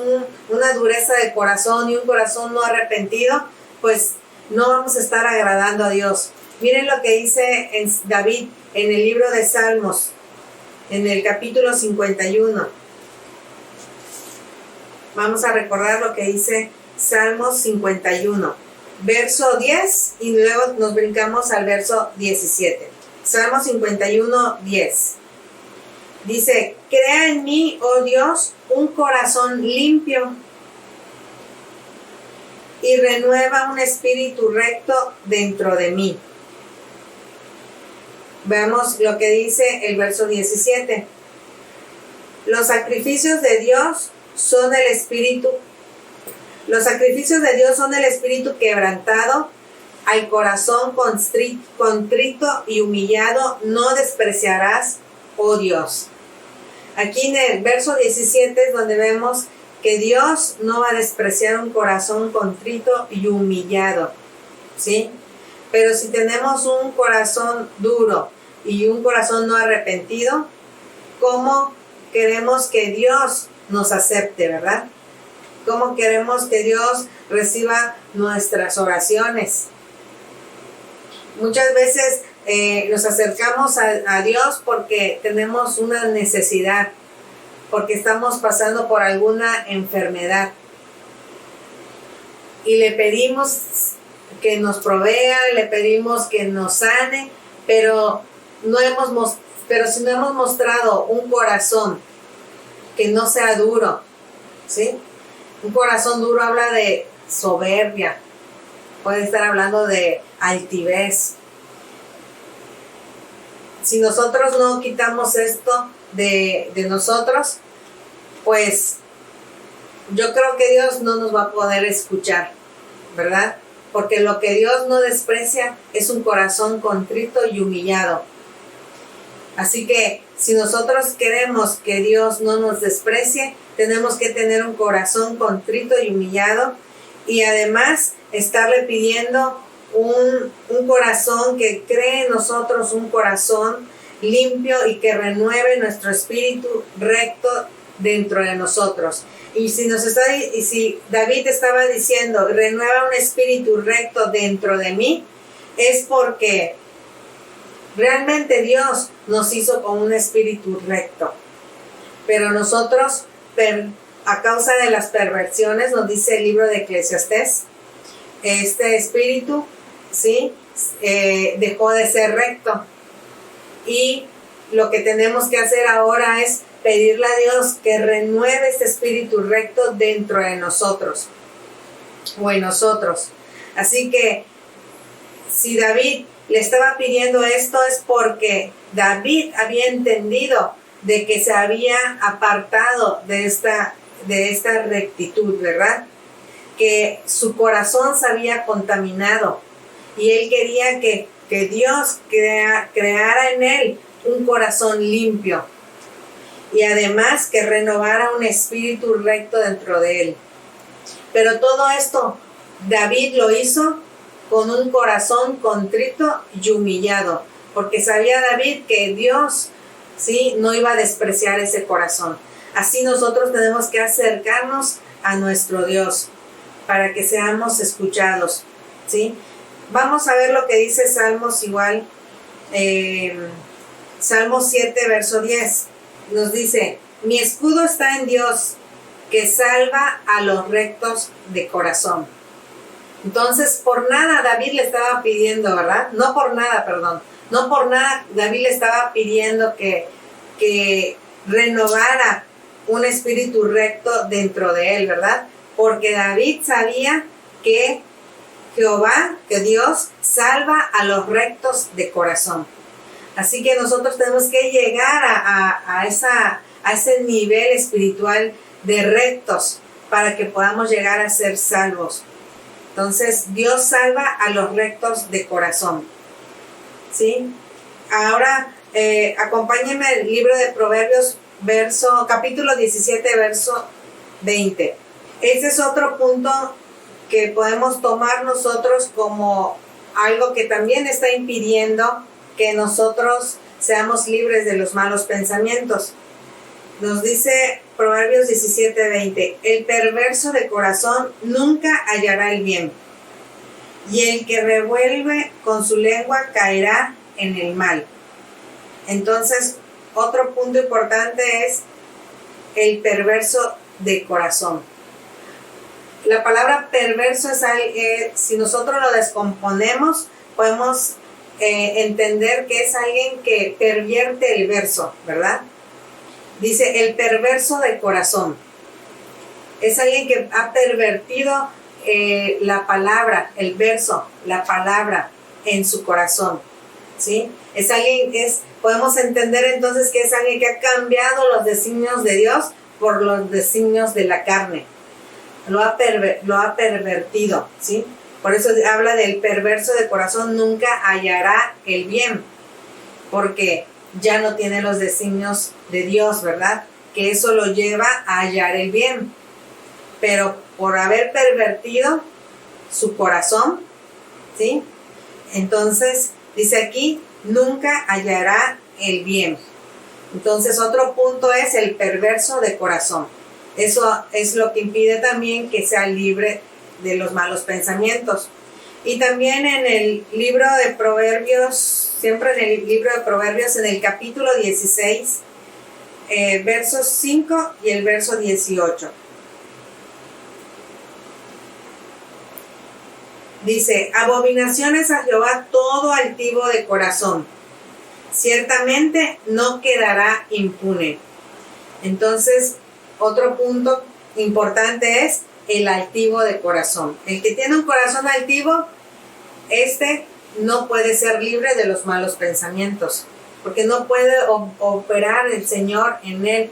una dureza de corazón y un corazón no arrepentido, pues no vamos a estar agradando a Dios. Miren lo que dice David en el libro de Salmos, en el capítulo 51. Vamos a recordar lo que dice Salmos 51, verso 10, y luego nos brincamos al verso 17. Salmos 51, 10. Dice: crea en mí, oh Dios, un corazón limpio y renueva un espíritu recto dentro de mí. Veamos lo que dice el verso 17. Los sacrificios de Dios son el espíritu. Los sacrificios de Dios son el espíritu quebrantado, al corazón contrito y humillado no despreciarás, oh Dios. Aquí en el verso 17 es donde vemos que Dios no va a despreciar un corazón contrito y humillado, ¿sí? Pero si tenemos un corazón duro y un corazón no arrepentido, ¿cómo queremos que Dios nos acepte, verdad? ¿Cómo queremos que Dios reciba nuestras oraciones? Muchas veces nos acercamos a Dios porque tenemos una necesidad, porque estamos pasando por alguna enfermedad y le pedimos que nos provea, le pedimos que nos sane, pero si no hemos mostrado un corazón que no sea duro, ¿sí? Un corazón duro habla de soberbia, puede estar hablando de altivez. Si nosotros no quitamos esto de nosotros, pues yo creo que Dios no nos va a poder escuchar, ¿verdad? Porque lo que Dios no desprecia es un corazón contrito y humillado. Así que si nosotros queremos que Dios no nos desprecie, tenemos que tener un corazón contrito y humillado, y además estarle pidiendo un corazón que cree en nosotros, un corazón limpio y que renueve nuestro espíritu recto dentro de nosotros. Y si David estaba diciendo renueva un espíritu recto dentro de mí, es porque realmente Dios nos hizo con un espíritu recto, pero nosotros a causa de las perversiones, nos dice el libro de Eclesiastés, este espíritu, ¿sí? Dejó de ser recto, y lo que tenemos que hacer ahora es pedirle a Dios que renueve este espíritu recto dentro de nosotros o en nosotros. Así que si David le estaba pidiendo esto, es porque David había entendido de que se había apartado de esta rectitud, ¿verdad? Que su corazón se había contaminado y él quería que Dios creara en él un corazón limpio y además que renovara un espíritu recto dentro de él. Pero todo esto David lo hizo con un corazón contrito y humillado, porque sabía David que Dios, ¿sí?, no iba a despreciar ese corazón. Así nosotros tenemos que acercarnos a nuestro Dios para que seamos escuchados, ¿sí? Vamos a ver lo que dice Salmos igual, Salmos 7, verso 10. Nos dice: mi escudo está en Dios, que salva a los rectos de corazón. Entonces, por nada David le estaba pidiendo, ¿verdad? No por nada David le estaba pidiendo que renovara un espíritu recto dentro de él, ¿verdad? Porque David sabía que Jehová, que Dios, salva a los rectos de corazón. Así que nosotros tenemos que llegar a ese nivel espiritual de rectos para que podamos llegar a ser salvos. Entonces, Dios salva a los rectos de corazón, ¿sí? Ahora, acompáñenme al libro de Proverbios, capítulo 17, verso 20. Ese es otro punto que podemos tomar nosotros como algo que también está impidiendo que nosotros seamos libres de los malos pensamientos. Nos dice Proverbios 17:20: el perverso de corazón nunca hallará el bien, y el que revuelve con su lengua caerá en el mal. Entonces, otro punto importante es el perverso de corazón. La palabra perverso es si nosotros lo descomponemos, podemos entender que es alguien que pervierte el verso, ¿verdad? Dice el perverso de corazón. Es alguien que ha pervertido la palabra, el verso, la palabra en su corazón, ¿sí? Podemos entender entonces que es alguien que ha cambiado los designios de Dios por los designios de la carne. Lo ha pervertido, ¿sí? Por eso habla del perverso de corazón, nunca hallará el bien, porque ya no tiene los designios de Dios, ¿verdad? Que eso lo lleva a hallar el bien. Pero por haber pervertido su corazón, ¿sí? Entonces, dice aquí, nunca hallará el bien. Entonces, otro punto es el perverso de corazón. Eso es lo que impide también que sea libre de los malos pensamientos. Y también en el libro de Proverbios, siempre en el libro de Proverbios, en el capítulo 16, versos 5 y el verso 18. Dice: abominaciones a Jehová todo altivo de corazón, ciertamente no quedará impune. Entonces, otro punto importante es el altivo de corazón. El que tiene un corazón altivo, no puede ser libre de los malos pensamientos, porque no puede operar el Señor en él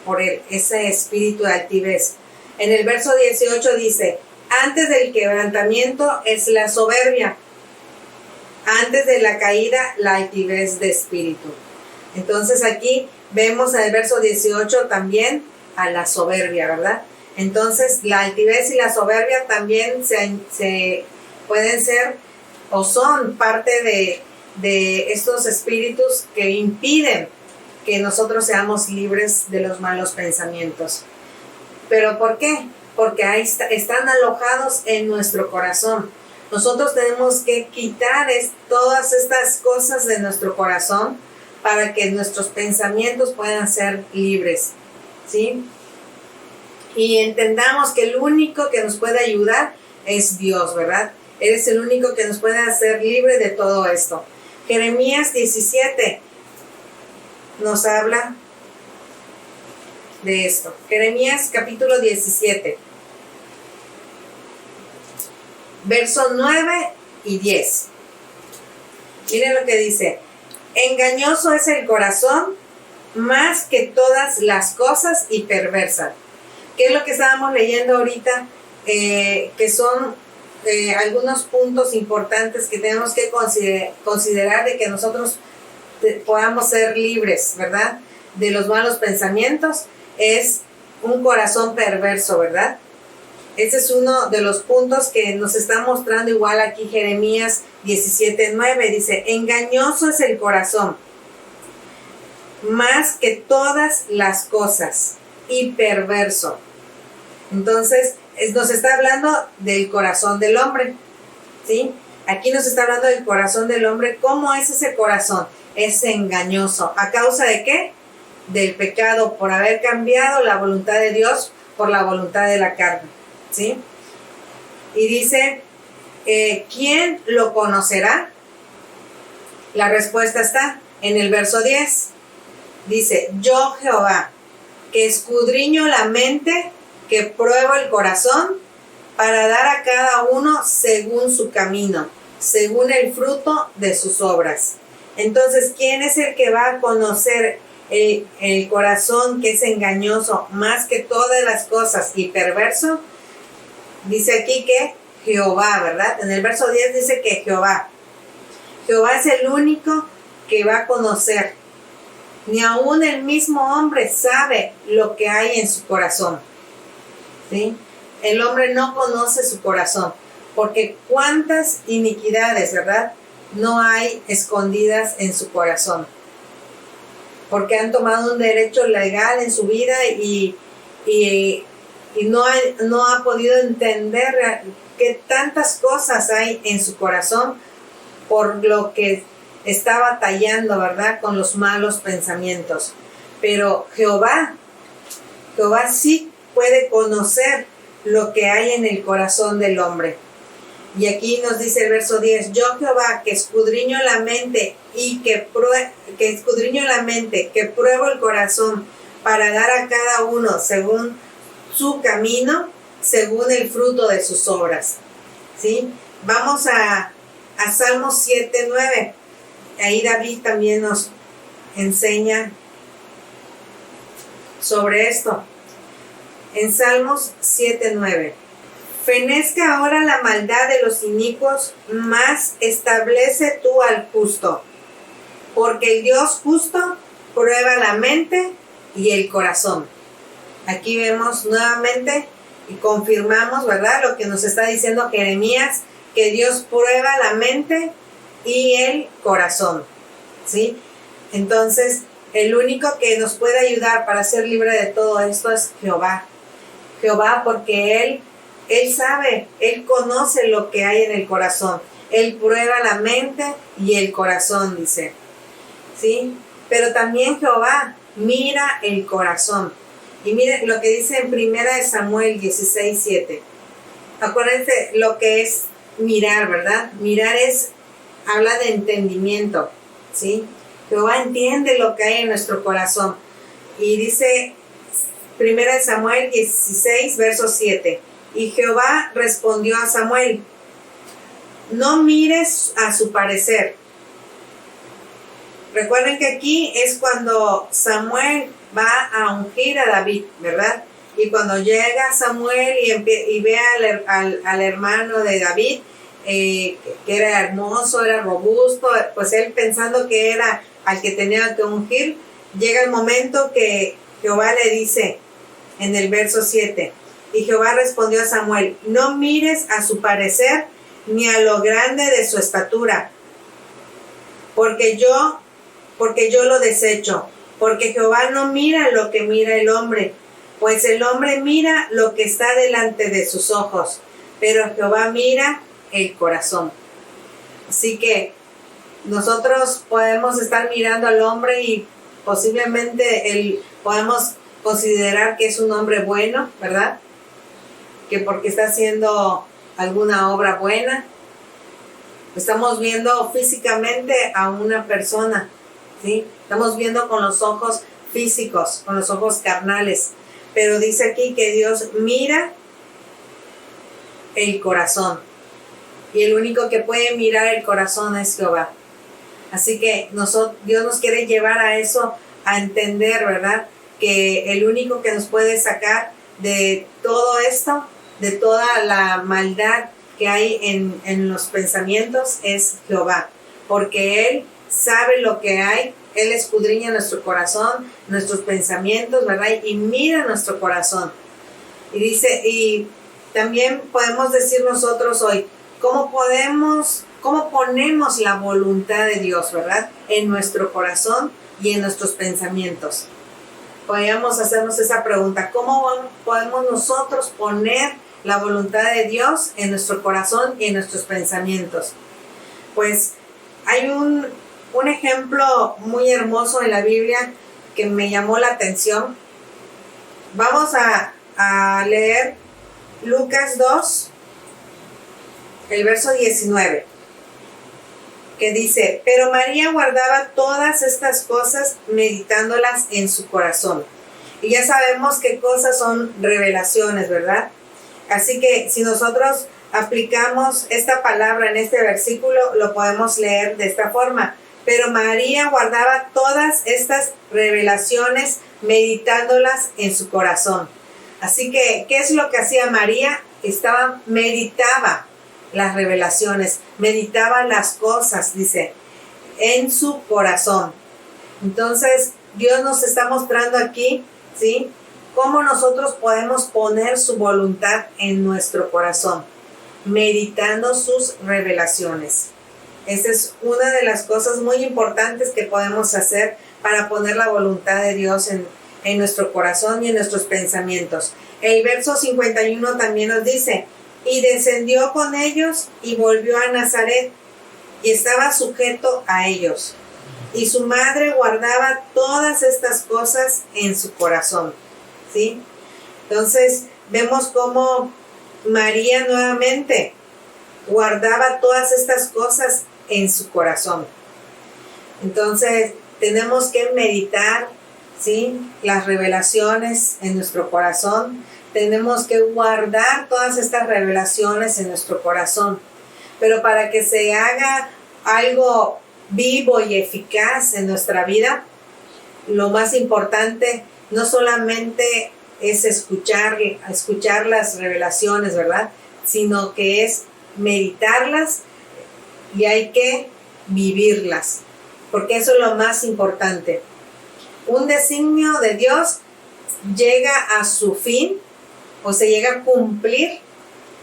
por ese espíritu de altivez. En el verso 18 dice: antes del quebrantamiento es la soberbia, antes de la caída la altivez de espíritu. Entonces aquí vemos en el verso 18 también a la soberbia, ¿verdad? Entonces la altivez y la soberbia también se pueden ser o son parte de estos espíritus que impiden que nosotros seamos libres de los malos pensamientos. ¿Pero por qué? Porque ahí están alojados en nuestro corazón. Nosotros tenemos que quitar todas estas cosas de nuestro corazón para que nuestros pensamientos puedan ser libres, ¿sí? Y entendamos que el único que nos puede ayudar es Dios, ¿verdad? Él es el único que nos puede hacer libre de todo esto. Jeremías 17 nos habla de esto. Jeremías capítulo 17, versos 9 y 10. Miren lo que dice: engañoso es el corazón más que todas las cosas y perversa. ¿Qué es lo que estábamos leyendo ahorita? Que son algunos puntos importantes que tenemos que considerar de que nosotros podamos ser libres, ¿verdad? De los malos pensamientos. Es un corazón perverso, ¿verdad? Ese es uno de los puntos que nos está mostrando igual aquí Jeremías 17:9. Dice, engañoso es el corazón, más que todas las cosas, y perverso. Entonces, nos está hablando del corazón del hombre, ¿sí? Aquí nos está hablando del corazón del hombre. ¿Cómo es ese corazón? Es engañoso. ¿A causa de qué? Del pecado, por haber cambiado la voluntad de Dios por la voluntad de la carne, ¿sí? Y dice, ¿quién lo conocerá? La respuesta está en el verso 10. Dice, yo Jehová, que escudriño la mente, que pruebo el corazón, para dar a cada uno según su camino, según el fruto de sus obras. Entonces, ¿quién es el que va a conocer el corazón que es engañoso más que todas las cosas y perverso? Dice aquí que Jehová, ¿verdad? En el verso 10 dice que Jehová es el único que va a conocer. Ni aún el mismo hombre sabe lo que hay en su corazón, ¿sí? El hombre no conoce su corazón, porque cuántas iniquidades, ¿verdad?, no hay escondidas en su corazón, porque han tomado un derecho legal en su vida y no ha podido entender que tantas cosas hay en su corazón por lo que está batallando, ¿verdad?, con los malos pensamientos. Pero Jehová sí puede conocer lo que hay en el corazón del hombre. Y aquí nos dice el verso 10, yo Jehová, que escudriño la mente que pruebo el corazón, para dar a cada uno según su camino, según el fruto de sus obras, ¿sí? Vamos a Salmos 7:9. Ahí David también nos enseña sobre esto. En Salmos 7:9. Fenezca ahora la maldad de los inicuos, mas establece tú al justo. Porque el Dios justo prueba la mente y el corazón. Aquí vemos nuevamente y confirmamos, ¿verdad?, lo que nos está diciendo Jeremías, que Dios prueba la mente y el corazón, ¿sí? Entonces, el único que nos puede ayudar para ser libre de todo esto es Jehová. Jehová, porque Él sabe, Él conoce lo que hay en el corazón. Él prueba la mente y el corazón, dice, ¿sí? Pero también Jehová mira el corazón. Y miren lo que dice en 1 Samuel 16:7. Acuérdense lo que es mirar, ¿verdad? Mirar habla de entendimiento, ¿sí? Jehová entiende lo que hay en nuestro corazón. Y dice 1 Samuel 16, verso 7. Y Jehová respondió a Samuel, no mires a su parecer. Recuerden que aquí es cuando Samuel va a ungir a David, ¿verdad? Y cuando llega Samuel y ve al hermano de David, que era hermoso, era robusto, pues él pensando que era al que tenía que ungir, llega el momento que Jehová le dice en el verso 7, y Jehová respondió a Samuel, no mires a su parecer ni a lo grande de su estatura, porque yo lo desecho, porque Jehová no mira lo que mira el hombre, pues el hombre mira lo que está delante de sus ojos, pero Jehová mira el corazón. Así que nosotros podemos estar mirando al hombre y posiblemente podemos considerar que es un hombre bueno, ¿verdad? Que porque está haciendo alguna obra buena. Estamos viendo físicamente a una persona, ¿sí? Estamos viendo con los ojos físicos, con los ojos carnales. Pero dice aquí que Dios mira el corazón. Y el único que puede mirar el corazón es Jehová. Así que Dios nos quiere llevar a eso, a entender, ¿verdad?, que el único que nos puede sacar de todo esto, de toda la maldad que hay en los pensamientos, es Jehová. Porque Él sabe lo que hay, Él escudriña nuestro corazón, nuestros pensamientos, ¿verdad?, y mira nuestro corazón. Y dice, y También podemos decir nosotros hoy, ¿cómo ponemos la voluntad de Dios, verdad? En nuestro corazón y en nuestros pensamientos. Podríamos hacernos esa pregunta, ¿cómo podemos nosotros poner la voluntad de Dios en nuestro corazón y en nuestros pensamientos? Pues hay un ejemplo muy hermoso en la Biblia que me llamó la atención. Vamos a leer Lucas 2, el verso 19, que dice, pero María guardaba todas estas cosas meditándolas en su corazón. Y ya sabemos qué cosas son revelaciones, ¿verdad? Así que si nosotros aplicamos esta palabra en este versículo, lo podemos leer de esta forma. Pero María guardaba todas estas revelaciones meditándolas en su corazón. Así que, ¿qué es lo que hacía María? Meditaba las revelaciones, meditaba las cosas, dice, en su corazón. Entonces, Dios nos está mostrando aquí, ¿sí?, cómo nosotros podemos poner su voluntad en nuestro corazón, meditando sus revelaciones. Esa es una de las cosas muy importantes que podemos hacer para poner la voluntad de Dios en nuestro corazón y en nuestros pensamientos. El verso 51 también nos dice, y descendió con ellos y volvió a Nazaret, y estaba sujeto a ellos. Y su madre guardaba todas estas cosas en su corazón. ¿Sí? Entonces, vemos cómo María nuevamente guardaba todas estas cosas en su corazón. Entonces, tenemos que meditar, ¿sí?, las revelaciones en nuestro corazón. Tenemos que guardar todas estas revelaciones en nuestro corazón. Pero para que se haga algo vivo y eficaz en nuestra vida, lo más importante no solamente es escuchar las revelaciones, ¿verdad?, sino que es meditarlas y hay que vivirlas, porque eso es lo más importante. Un designio de Dios llega a su fin o se llega a cumplir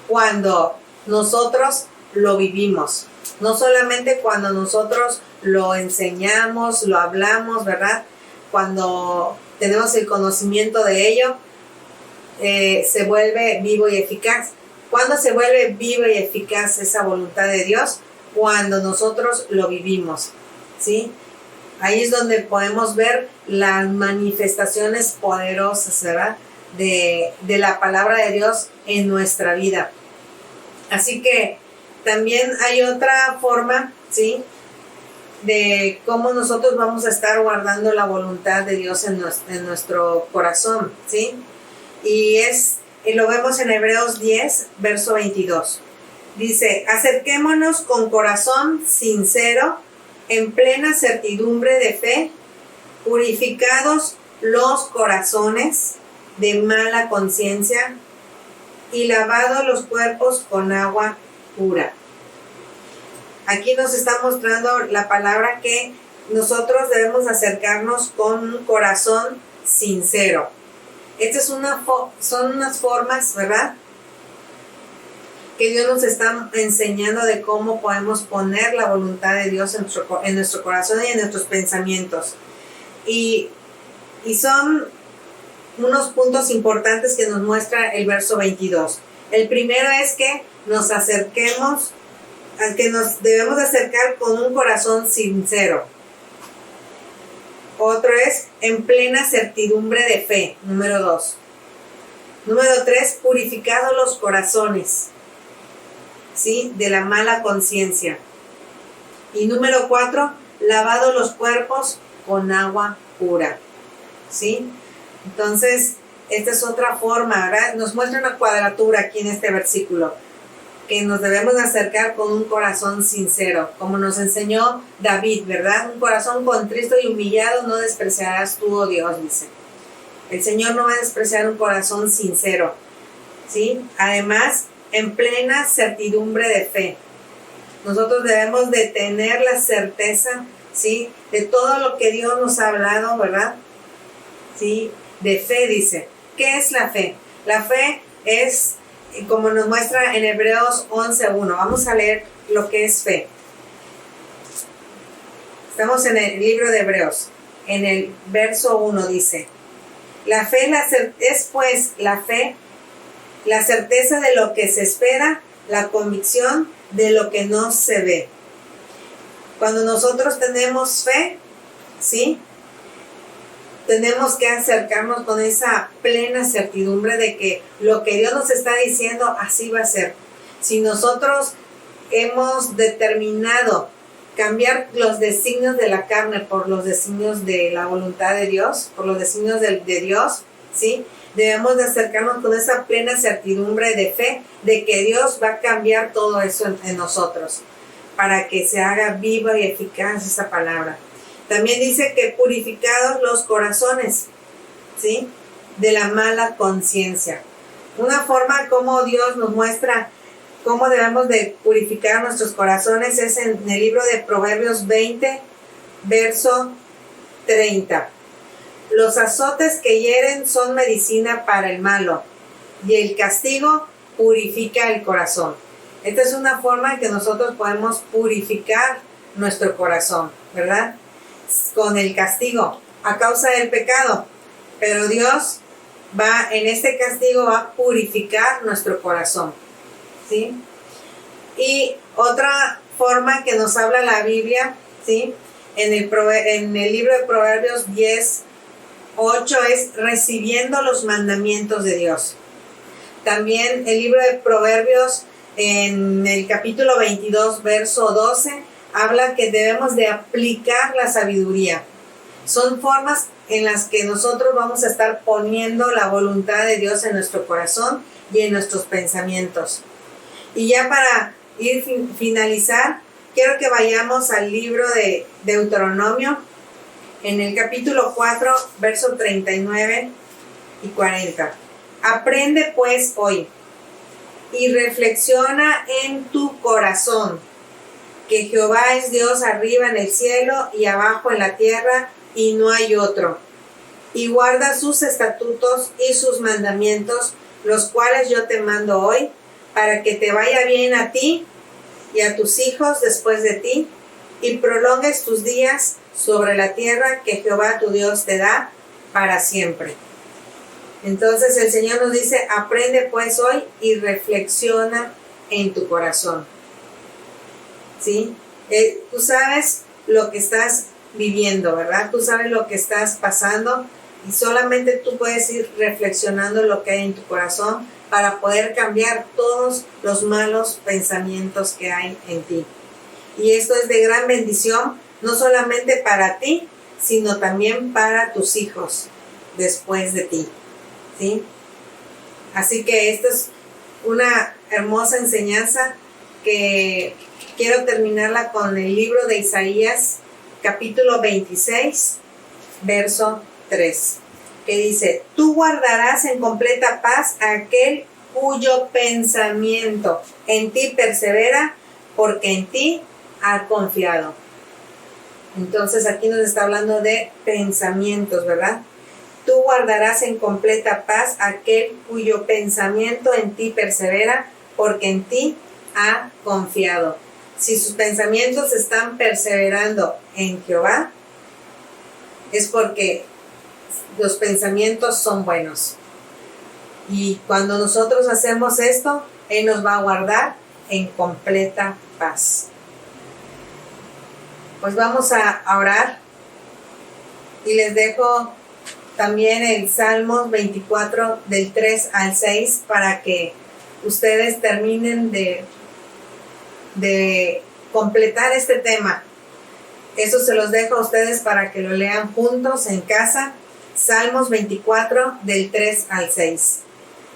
cuando nosotros lo vivimos, no solamente cuando nosotros lo enseñamos, lo hablamos, ¿verdad? Cuando tenemos el conocimiento de ello, se vuelve vivo y eficaz. ¿Cuándo se vuelve vivo y eficaz esa voluntad de Dios? Cuando nosotros lo vivimos, ¿sí? Ahí es donde podemos ver las manifestaciones poderosas, ¿verdad?, de la palabra de Dios en nuestra vida. Así que también hay otra forma, ¿sí?, de cómo nosotros vamos a estar guardando la voluntad de Dios en nuestro corazón, ¿sí? Y lo vemos en Hebreos 10, verso 22. Dice, acerquémonos con corazón sincero, en plena certidumbre de fe, purificados los corazones de mala conciencia y lavados los cuerpos con agua pura. Aquí nos está mostrando la palabra que nosotros debemos acercarnos con un corazón sincero. Estas son unas formas, ¿verdad?, que Dios nos está enseñando de cómo podemos poner la voluntad de Dios en nuestro corazón y en nuestros pensamientos. Y son unos puntos importantes que nos muestra el verso 22. El primero es que nos acerquemos, al que nos debemos acercar con un corazón sincero. Otro es en plena certidumbre de fe, número 2. Número 3, purificados los corazones, ¿sí?, de la mala conciencia. Y número 4, lavados los cuerpos con agua pura, ¿sí? Entonces, esta es otra forma, ¿verdad? Nos muestra una cuadratura aquí en este versículo, que nos debemos acercar con un corazón sincero, como nos enseñó David, ¿verdad? Un corazón contrito y humillado no despreciarás tú, oh Dios, dice. El Señor no va a despreciar un corazón sincero, ¿sí? Además, en plena certidumbre de fe. Nosotros debemos de tener la certeza, ¿sí?, de todo lo que Dios nos ha hablado, ¿verdad? ¿Sí? De fe, dice. ¿Qué es la fe? La fe es como nos muestra en Hebreos 11:1. Vamos a leer lo que es fe. Estamos en el libro de Hebreos. En el verso 1 dice: la fe es pues la fe, la certeza de lo que se espera, la convicción de lo que no se ve. Cuando nosotros tenemos fe, ¿sí?, tenemos que acercarnos con esa plena certidumbre de que lo que Dios nos está diciendo, así va a ser. Si nosotros hemos determinado cambiar los designios de la carne por los designios de la voluntad de Dios, por los designios de Dios, ¿sí?, debemos de acercarnos con esa plena certidumbre de fe de que Dios va a cambiar todo eso en nosotros, para que se haga viva y eficaz esa palabra. También dice que purificados los corazones, ¿sí?, de la mala conciencia. Una forma como Dios nos muestra cómo debemos de purificar nuestros corazones es en el libro de Proverbios 20, verso 30. Los azotes que hieren son medicina para el malo, y el castigo purifica el corazón. Esta es una forma en que nosotros podemos purificar nuestro corazón, ¿verdad?, con el castigo a causa del pecado, pero Dios va en este castigo va a purificar nuestro corazón, ¿sí? Y otra forma que nos habla la Biblia, ¿sí?, en el libro de Proverbios 10:8 es recibiendo los mandamientos de Dios. También el libro de Proverbios en el capítulo 22, verso 12, habla que debemos de aplicar la sabiduría. Son formas en las que nosotros vamos a estar poniendo la voluntad de Dios en nuestro corazón y en nuestros pensamientos. Y ya para finalizar, quiero que vayamos al libro de Deuteronomio, en el capítulo 4, verso 39 y 40. Aprende pues hoy y reflexiona en tu corazón que Jehová es Dios arriba en el cielo y abajo en la tierra, y no hay otro. Y guarda sus estatutos y sus mandamientos, los cuales yo te mando hoy, para que te vaya bien a ti y a tus hijos después de ti, y prolongues tus días sobre la tierra que Jehová tu Dios te da para siempre. Entonces el Señor nos dice: aprende pues hoy y reflexiona en tu corazón. ¿Sí? Tú sabes lo que estás viviendo, ¿verdad? Tú sabes lo que estás pasando, y solamente tú puedes ir reflexionando lo que hay en tu corazón para poder cambiar todos los malos pensamientos que hay en ti. Y esto es de gran bendición, no solamente para ti, sino también para tus hijos después de ti, ¿sí? Así que esto es una hermosa enseñanza que quiero terminarla con el libro de Isaías, capítulo 26, verso 3, que dice: tú guardarás en completa paz a aquel cuyo pensamiento en ti persevera, porque en ti ha confiado. Entonces aquí nos está hablando de pensamientos, ¿verdad? Tú guardarás en completa paz a aquel cuyo pensamiento en ti persevera, porque en ti ha confiado. Si sus pensamientos están perseverando en Jehová, es porque los pensamientos son buenos. Y cuando nosotros hacemos esto, Él nos va a guardar en completa paz. Pues vamos a orar, y les dejo también el Salmos 24 del 3 al 6 para que ustedes terminen de completar este tema. Eso se los dejo a ustedes para que lo lean juntos en casa. Salmos 24 del 3 al 6,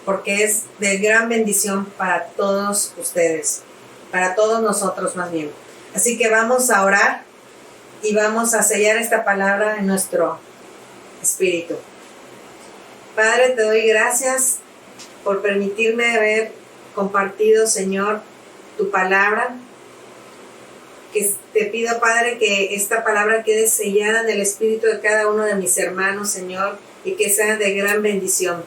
porque es de gran bendición para todos ustedes, para todos nosotros más bien. Así que vamos a orar y vamos a sellar esta palabra en nuestro espíritu. Padre, te doy gracias por permitirme haber compartido, Señor, tu palabra. Que te pido, Padre, que esta palabra quede sellada en el espíritu de cada uno de mis hermanos, Señor, y que sea de gran bendición.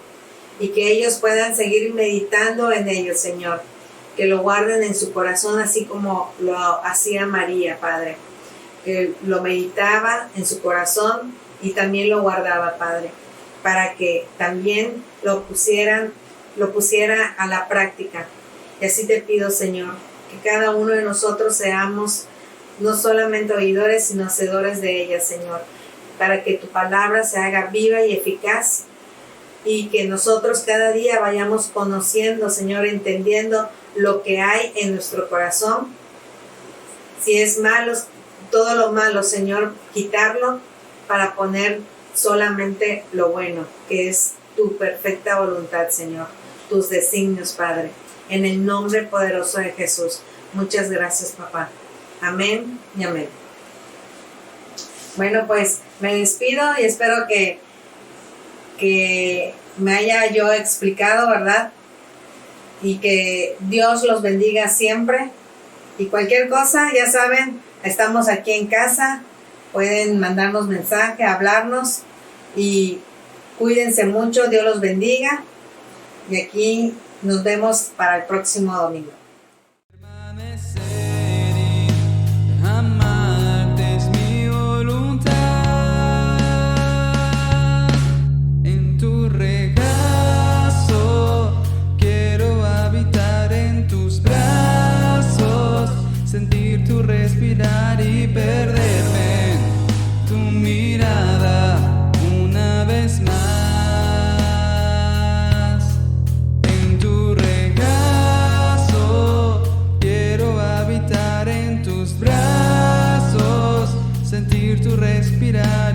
y que ellos puedan seguir meditando en ellos, Señor. Que lo guarden en su corazón así como lo hacía María, Padre. Que lo meditaba en su corazón y también lo guardaba, Padre, para que también lo pusiera a la práctica. Y así te pido, Señor, que cada uno de nosotros seamos no solamente oidores, sino hacedores de ella, Señor, para que tu palabra se haga viva y eficaz y que nosotros cada día vayamos conociendo, Señor, entendiendo lo que hay en nuestro corazón. Si es malo, todo lo malo, Señor, quitarlo para poner solamente lo bueno, que es tu perfecta voluntad, Señor, tus designios, Padre. En el nombre poderoso de Jesús. Muchas gracias, papá. Amén y amén. Bueno, pues me despido y espero que me haya yo explicado, ¿verdad? Y que Dios los bendiga siempre. Y cualquier cosa, ya saben, estamos aquí en casa. Pueden mandarnos mensaje, hablarnos. Y cuídense mucho, Dios los bendiga. Y aquí nos vemos para el próximo domingo. Amarte es mi voluntad, en tu regazo quiero habitar, en tus brazos sentir tu respirar y perderme en tu mirada una vez más. En tu regazo quiero habitar, en tus brazos sentir tu respirar